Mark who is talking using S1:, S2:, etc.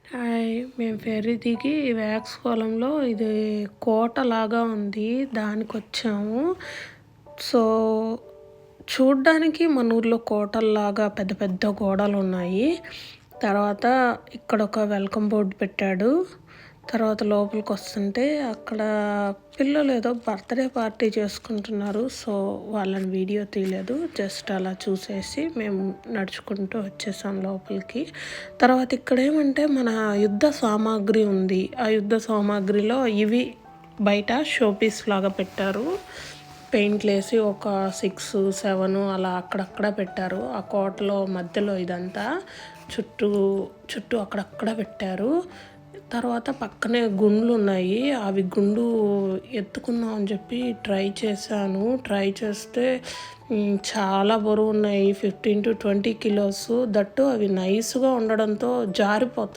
S1: Hi! మేము ferry దిగి wax పొలంలో ఇది కోటలాగా ఉంది. దానికొచ్చాము. సో, చూడ్డానికి మన ఊర్లో కోటల్లాగా పెద్ద పెద్ద గోడలున్నాయి. తర్వాత ఇక్కడొక వెల్కమ్ బోర్డ్ పెట్టాడు. తర్వాత లోపలికొస్తుంటే అక్కడ పిల్లలేదో బర్త్‌డే పార్టీ చేసుకుంటున్నారు. సో, వాళ్ళని వీడియో తీయలేదు. జస్ట్ అలా చూసేసి మేము నడుచుకుంటూ వచ్చేసాం లోపలికి. తర్వాత ఇక్కడేమంటే మన యుద్ధ సామాగ్రి ఉంది. ఆ యుద్ధ సామాగ్రిలో ఇవి బయట షో పీస్ లాగా పెట్టారు. పెయింట్లేసి ఒక 6, 7 అలా అక్కడక్కడ పెట్టారు. ఆ కోటలో మధ్యలో ఇదంతా చుట్టూ అక్కడక్కడ పెట్టారు. తర్వాత పక్కనే గుండ్లున్నాయి. అవి గుండు ఎత్తుకుందాం అని చెప్పి ట్రై చేశాను. ట్రై చేస్తే చాలా బరువున్నాయి. 15 to 20 కిలోస్. దట్టు అవి నైస్‌గా ఉండడంతో జారిపోతున్నాయి.